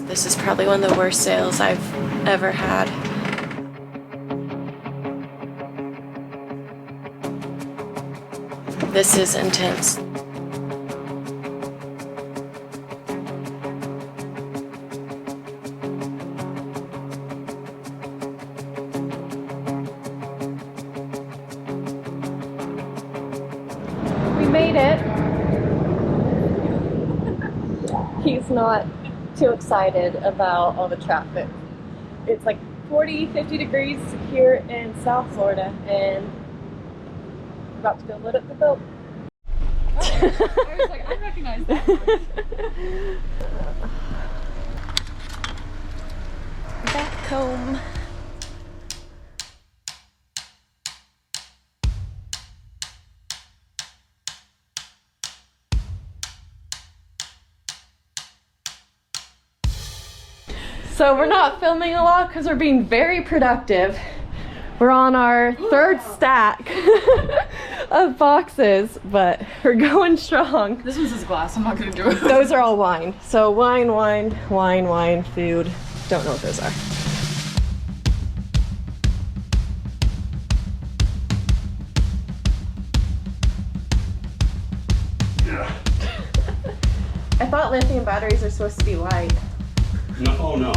This is probably one of the worst sails I've ever had. This is intense. We made it. He's not too excited about all the traffic. It's like 40, 50 degrees here in South Florida, and we're about to go load up the boat. Oh, I was like, I recognize that voice. Back home. So we're not filming a lot because we're being very productive. We're on our third stack of boxes, but we're going strong. This one's his glass, I'm not gonna do it. Those are all wine. So wine, wine, wine, wine, food. Don't know what those are. I thought lithium batteries are supposed to be light. No, oh no.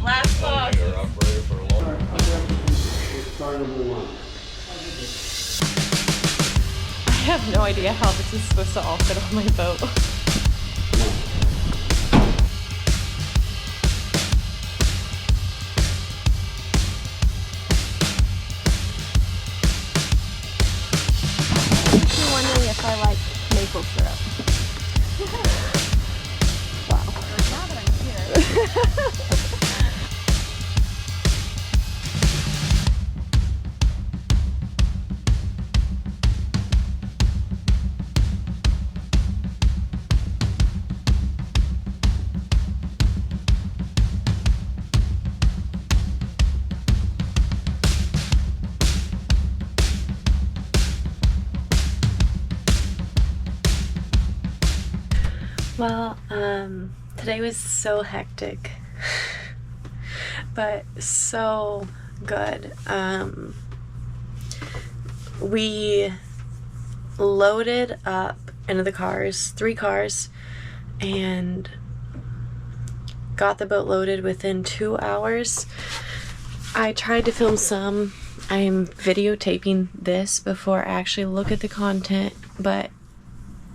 Last box. I have no idea how this is supposed to all fit on my boat. You're wondering if I like maple syrup. Wow. Now that I'm here. Well, today was so hectic, but so good. We loaded up into the cars, 3 cars, and got the boat loaded within 2 hours. I tried to film some. I'm videotaping this before I actually look at the content, but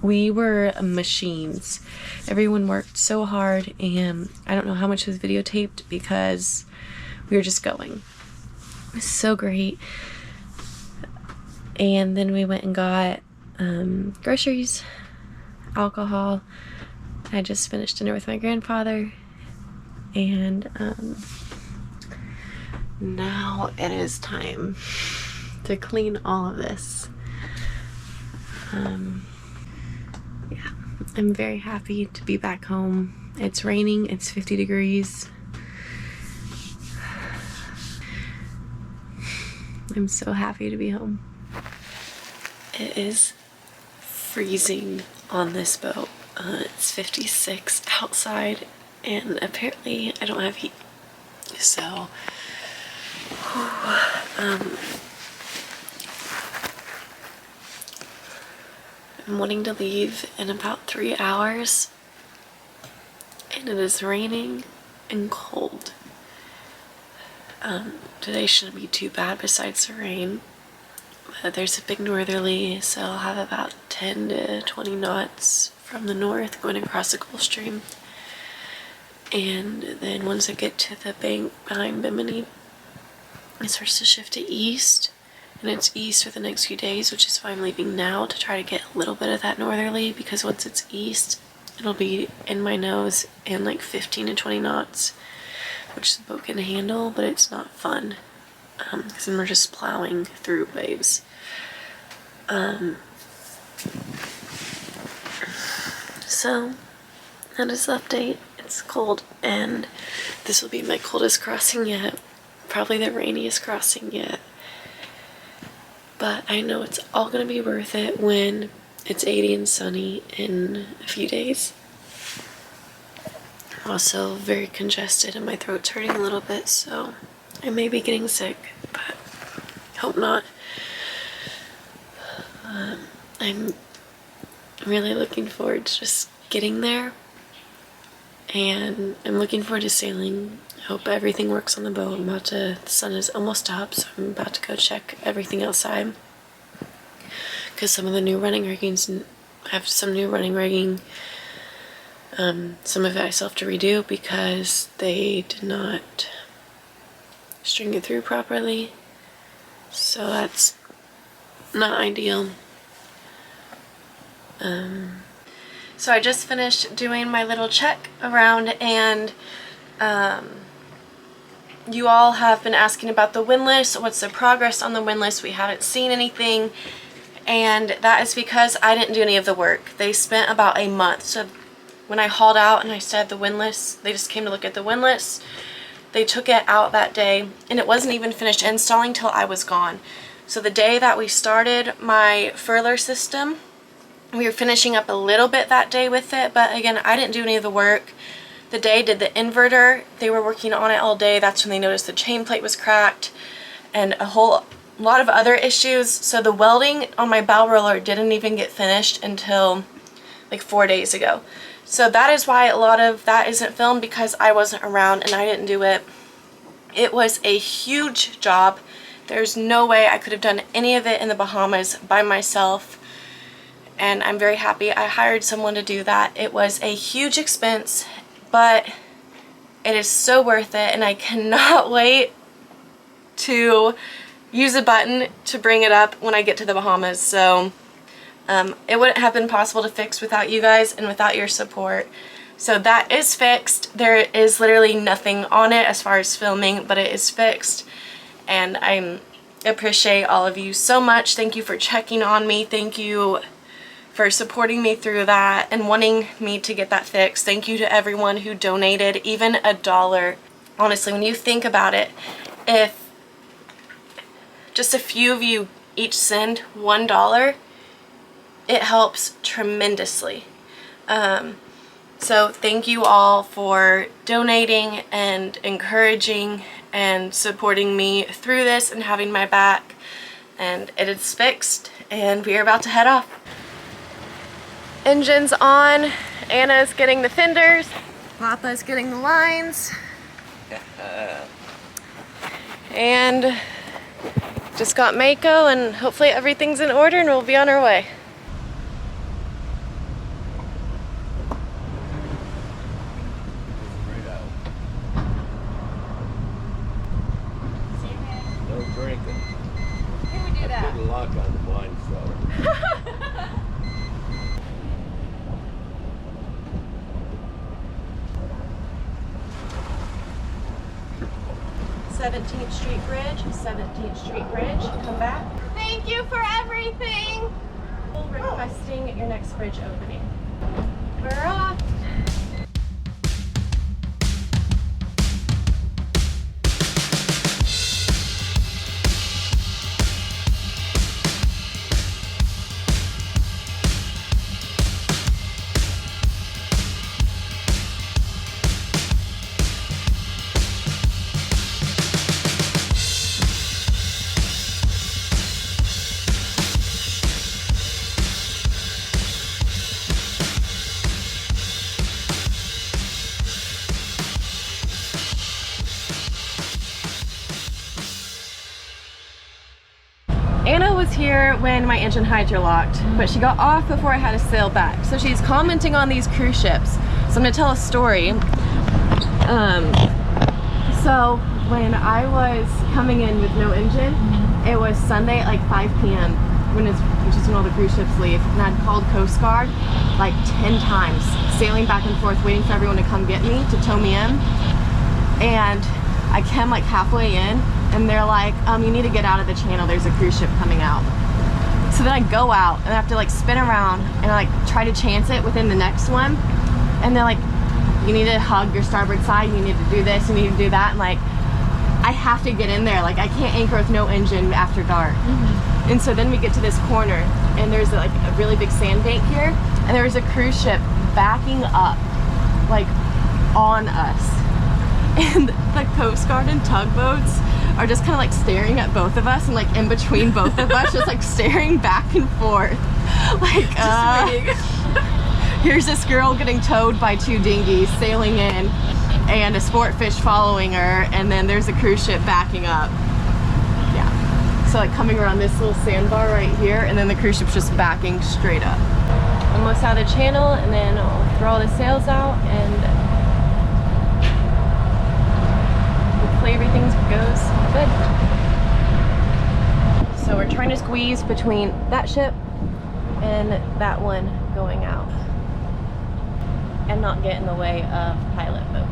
we were machines. Everyone worked so hard, and I don't know how much was videotaped because we were just going. It was so great. And then we went and got groceries, alcohol. I just finished dinner with my grandfather, and now it is time to clean all of this. Yeah, I'm very happy to be back home. It's raining, it's 50 degrees. I'm so happy to be home. It is freezing on this boat. It's 56 outside, and apparently I don't have heat. So, I'm wanting to leave in about 3 hours, and it is raining and cold. Today shouldn't be too bad besides the rain, but there's a big northerly, so I'll have about 10 to 20 knots from the north going across the Gulf Stream. And then once I get to the bank behind Bimini, it starts to shift to east. And it's east for the next few days, which is why I'm leaving now, to try to get a little bit of that northerly, because once it's east, it'll be in my nose and like 15 to 20 knots, which the boat can handle, but it's not fun, because then we're just plowing through waves. So, that is the update. It's cold, and this will be my coldest crossing yet, probably the rainiest crossing yet. But I know it's all going to be worth it when it's 80 and sunny in a few days. I'm also very congested and my throat's hurting a little bit, so I may be getting sick, but hope not. I'm really looking forward to just getting there, and I'm looking forward to sailing. I hope everything works on the boat. The sun is almost up, so I'm about to go check everything outside, because some of the new running riggings, I have some new running rigging. Some of it I still have to redo because they did not string it through properly, so that's not ideal. So I just finished doing my little check around, and you all have been asking about the windlass. What's the progress on the windlass? We haven't seen anything, and that is because I didn't do any of the work. They spent about a month. So when I hauled out and I said the windlass, they just came to look at the windlass. They took it out that day, and it wasn't even finished installing till I was gone. So the day that we started my furler system, we were finishing up a little bit that day with it, but again, I didn't do any of the work. The day did the inverter, they were working on it all day. That's when they noticed the chain plate was cracked and a whole lot of other issues. So the welding on my bow roller didn't even get finished until like 4 days ago. So that is why a lot of that isn't filmed, because I wasn't around and I didn't do it. It was a huge job. There's no way I could have done any of it in the Bahamas by myself. And I'm very happy I hired someone to do that. It was a huge expense, but it is so worth it, and I cannot wait to use a button to bring it up when I get to the Bahamas. So it wouldn't have been possible to fix without you guys and without your support. So that is fixed. There is literally nothing on it as far as filming, but it is fixed, and I appreciate all of you so much. Thank you for checking on me. Thank you for supporting me through that and wanting me to get that fixed. Thank you to everyone who donated, even $1. Honestly, when you think about it, if just a few of you each send $1, it helps tremendously. So thank you all for donating and encouraging and supporting me through this and having my back. And it is fixed, and we are about to head off. Engine's on. Anna's getting the fenders. Papa's getting the lines. And just got Mako, and hopefully everything's in order and we'll be on our way. No drinking. Can we do that? Good luck on the wine cellar. 17th Street Bridge, 17th Street Bridge, come back. Thank you for everything! Requesting your next bridge opening. We're off! Anna was here when my engine hydrolocked, but she got off before I had to sail back. So she's commenting on these cruise ships. So I'm gonna tell a story. So when I was coming in with no engine, it was Sunday at like 5 p.m. which is when all the cruise ships leave. And I'd called Coast Guard like 10 times, sailing back and forth, waiting for everyone to come get me, to tow me in. And I came like halfway in, and they're like, you need to get out of the channel, there's a cruise ship coming out. So then I go out and I have to like spin around and like try to chance it within the next one. And they're like, you need to hug your starboard side, you need to do this, you need to do that. And like, I have to get in there. Like I can't anchor with no engine after dark. And so then we get to this corner and there's like a really big sandbank here, and there was a cruise ship backing up like on us. And the Coast Guard and tugboats are just kind of like staring at both of us, and like in between both of us, just like staring back and forth. Like, here's this girl getting towed by 2 dinghies sailing in, and a sport fish following her, and then there's a cruise ship backing up. Yeah. So like coming around this little sandbar right here, and then the cruise ship's just backing straight up. Almost out of the channel, and then I'll throw all the sails out, and hopefully everything goes good. So we're trying to squeeze between that ship and that one going out and not get in the way of pilot boats.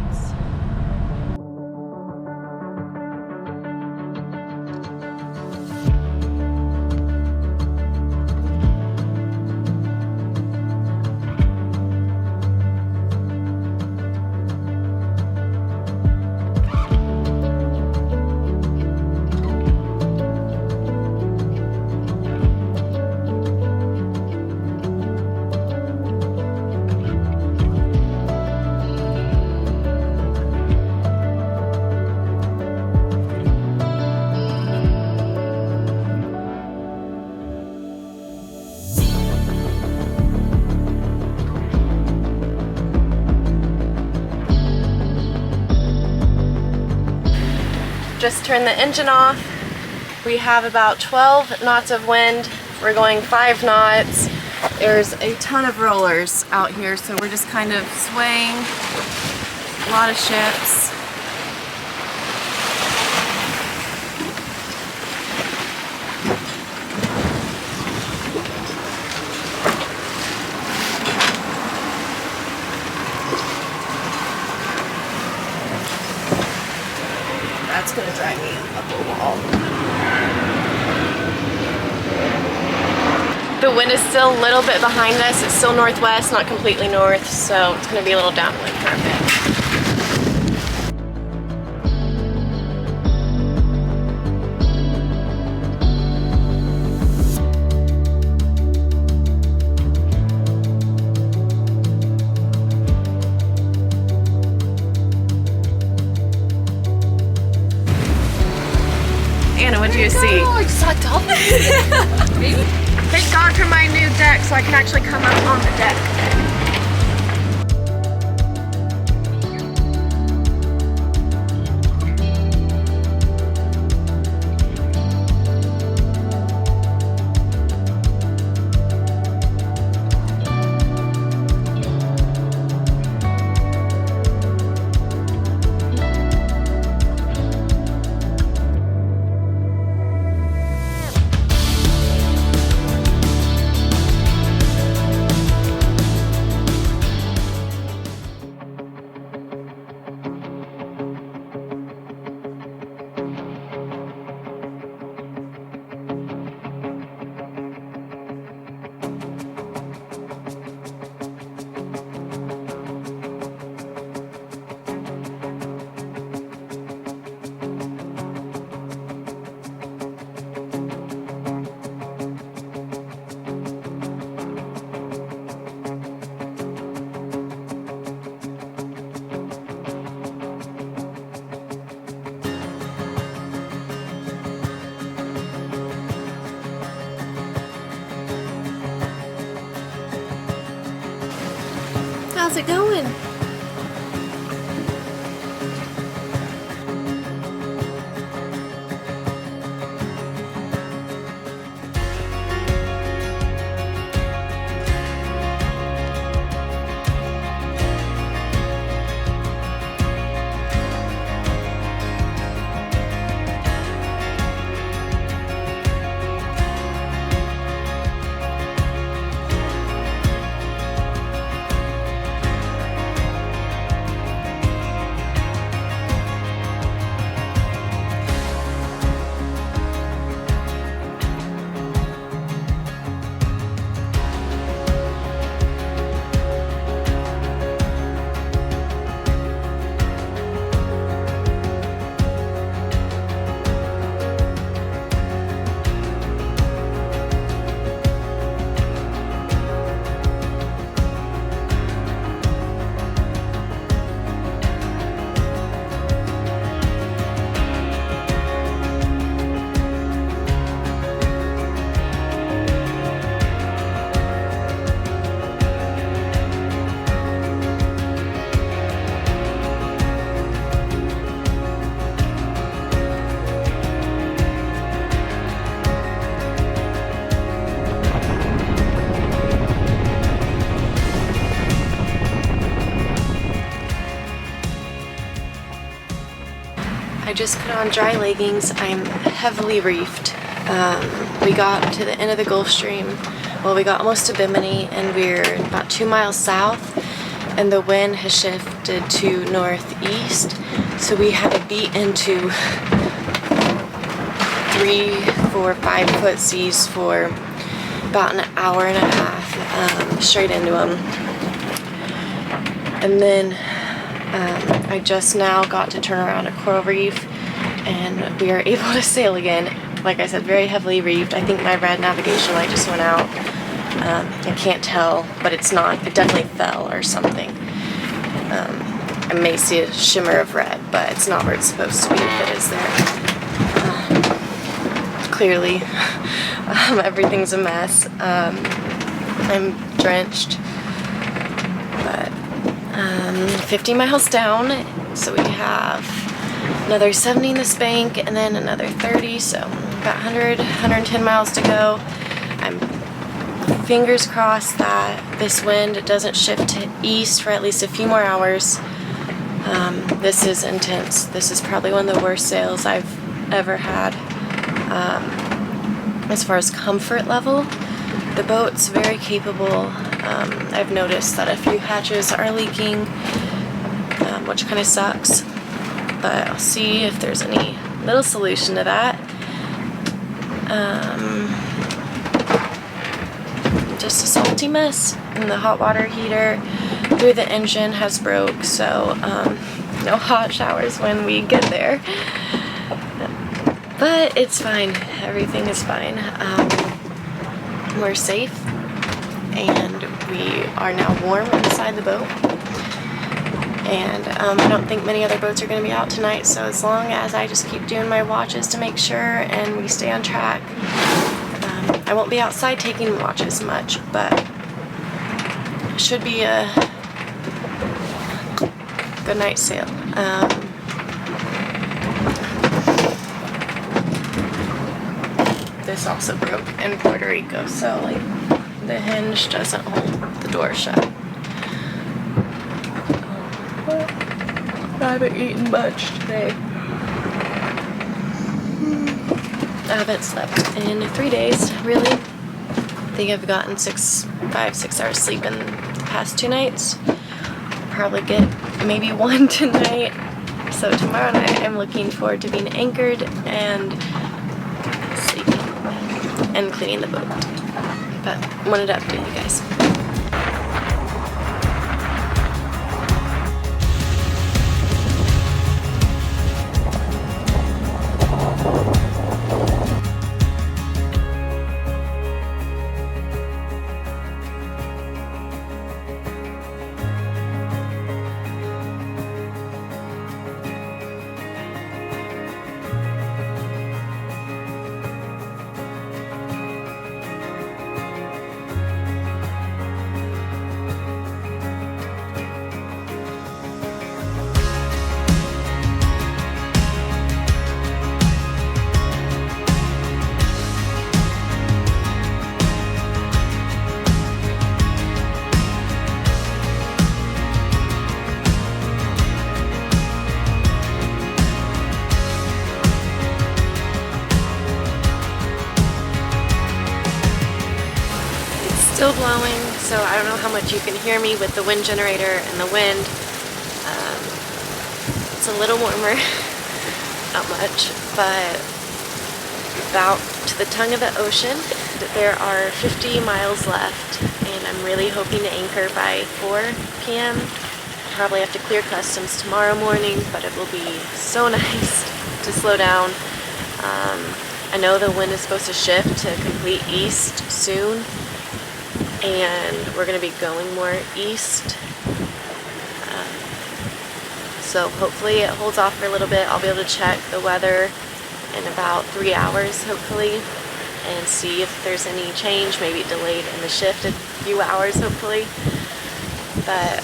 Just turned the engine off. We have about 12 knots of wind. We're going 5 knots. There's a ton of rollers out here, so we're just kind of swaying. A lot of ships. That's gonna drive me up a wall. The wind is still a little bit behind us. It's still northwest, not completely north, so it's gonna be a little downwind for a bit. Anna, what do you see? Oh, like sucked up. Maybe. Thank God for my new deck, so I can actually come up on the deck. How's it going? I just put on dry leggings. I'm heavily reefed. We got to the end of the Gulf Stream. Well, we got almost to Bimini, and we're about 2 miles south, and the wind has shifted to northeast, so we had to beat into 3, 4, 5 foot seas for about an hour and a half, straight into them. And then I just now got to turn around a coral reef, and we are able to sail again. Like I said, very heavily reefed. I think my red navigation light just went out. I can't tell, but it's not. It definitely fell or something. I may see a shimmer of red, but it's not where it's supposed to be if it is there. Clearly, everything's a mess. I'm drenched, but 50 miles down, so we have another 70 in this bank and then another 30, so about 110 miles to go. I'm fingers crossed that this wind doesn't shift to east for at least a few more hours. This is intense. This is probably one of the worst sails I've ever had. As far as comfort level, the boat's very capable. I've noticed that a few hatches are leaking, which kind of sucks, but I'll see if there's any little solution to that. Just a salty mess, and the hot water heater through the engine has broke, so no hot showers when we get there. But it's fine. Everything is fine. We're safe, and we are now warm inside the boat. And I don't think many other boats are going to be out tonight, so as long as I just keep doing my watches to make sure and we stay on track, I won't be outside taking watches much, but it should be a good night's sail. This also broke in Puerto Rico, so like the hinge doesn't hold the door shut. I haven't eaten much today. I haven't slept in 3 days, really. I think I've gotten 5-6 hours sleep in the past 2 nights. Probably get maybe 1 tonight. So tomorrow night I'm looking forward to being anchored and sleeping and cleaning the boat. But wanted to update you guys. Still blowing, so I don't know how much you can hear me with the wind generator and the wind. It's a little warmer, not much, but about to the tongue of the ocean. There are 50 miles left, and I'm really hoping to anchor by 4 p.m. Probably have to clear customs tomorrow morning, but it will be so nice to slow down. I know the wind is supposed to shift to complete east soon, and we're going to be going more east, so hopefully it holds off for a little bit. I'll be able to check the weather in about 3 hours hopefully and see if there's any change, maybe delayed in the shift a few hours hopefully. But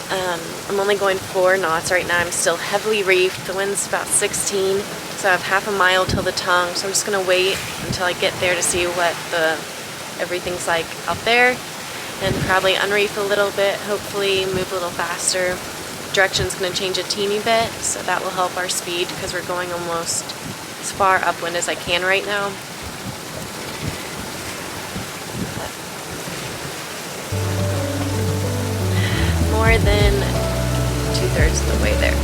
I'm only going 4 knots right now. I'm still heavily reefed. The wind's about 16, so I have half a mile till the tongue, so I'm just going to wait until I get there to see what everything's like out there, and probably unreef a little bit, hopefully move a little faster, direction's going to change a teeny bit, so that will help our speed because we're going almost as far upwind as I can right now. More than 2/3 of the way there.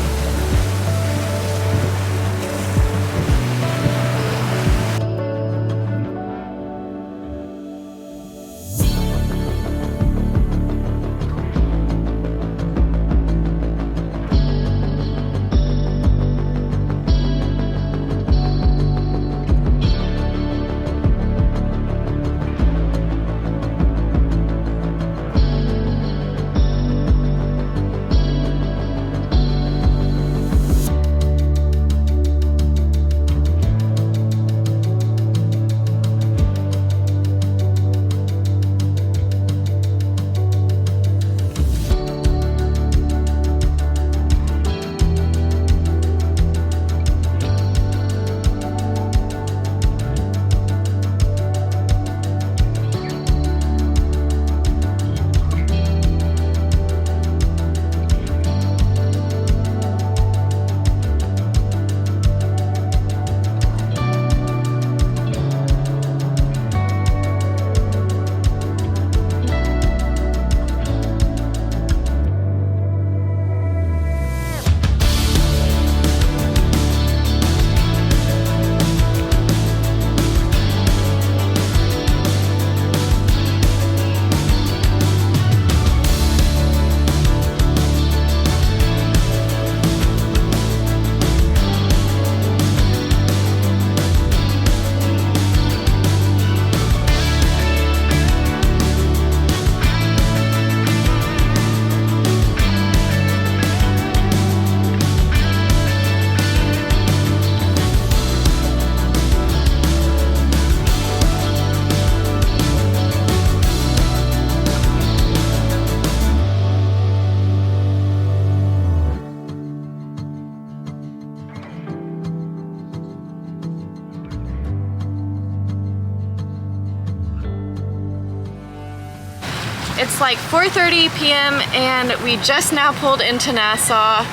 It's like 4:30 p.m. and we just now pulled into Nassau.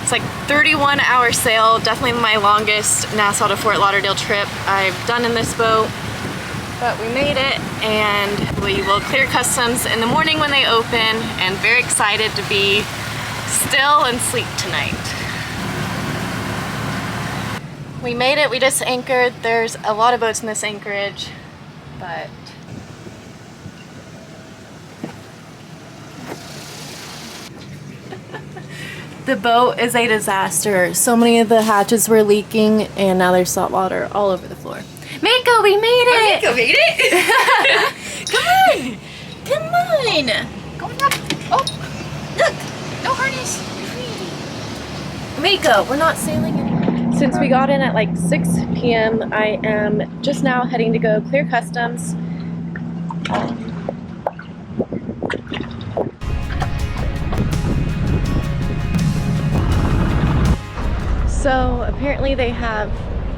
It's like 31-hour sail, definitely my longest Nassau to Fort Lauderdale trip I've done in this boat. But we made it and we will clear customs in the morning when they open, and very excited to be still and sleep tonight. We made it, we just anchored. There's a lot of boats in this anchorage, but the boat is a disaster. So many of the hatches were leaking and now there's salt water all over the floor. Mako, we made it! Mako made it? Come on! Come on! Going up. Oh, look. No harness. You're free. Mako, we're not sailing anymore. Since we got in at like 6 p.m., I am just now heading to go clear customs. So apparently they have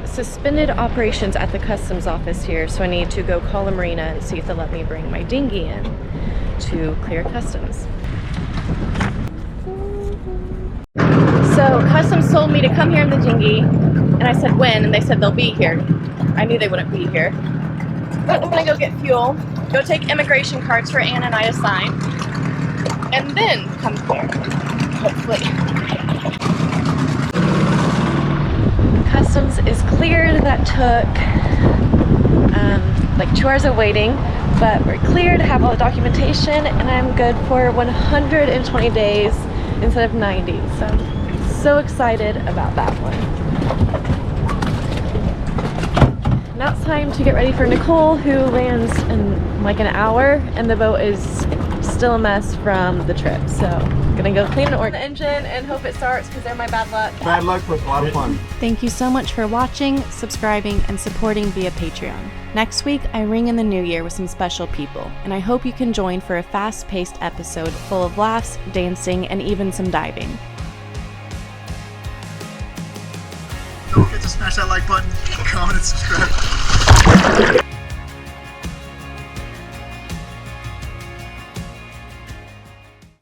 suspended operations at the customs office here, so I need to go call the marina and see if they'll let me bring my dinghy in to clear customs. So customs told me to come here in the dinghy, and I said when, and they said they'll be here. I knew they wouldn't be here. But I'm gonna go get fuel, go take immigration cards for Anna and I to sign, and then come here, hopefully. Customs is cleared. That took like 2 hours of waiting, but we're cleared, have all the documentation, and I'm good for 120 days instead of 90. So excited about that one. Now it's time to get ready for Nicole, who lands in like an hour, and the boat is still a mess from the trip. So gonna go clean the engine and hope it starts because they're my bad luck. Bad luck, but a lot of fun. Thank you so much for watching, subscribing, and supporting via Patreon. Next week, I ring in the new year with some special people, and I hope you can join for a fast-paced episode full of laughs, dancing, and even some diving. Don't forget to smash that like button, comment, and subscribe.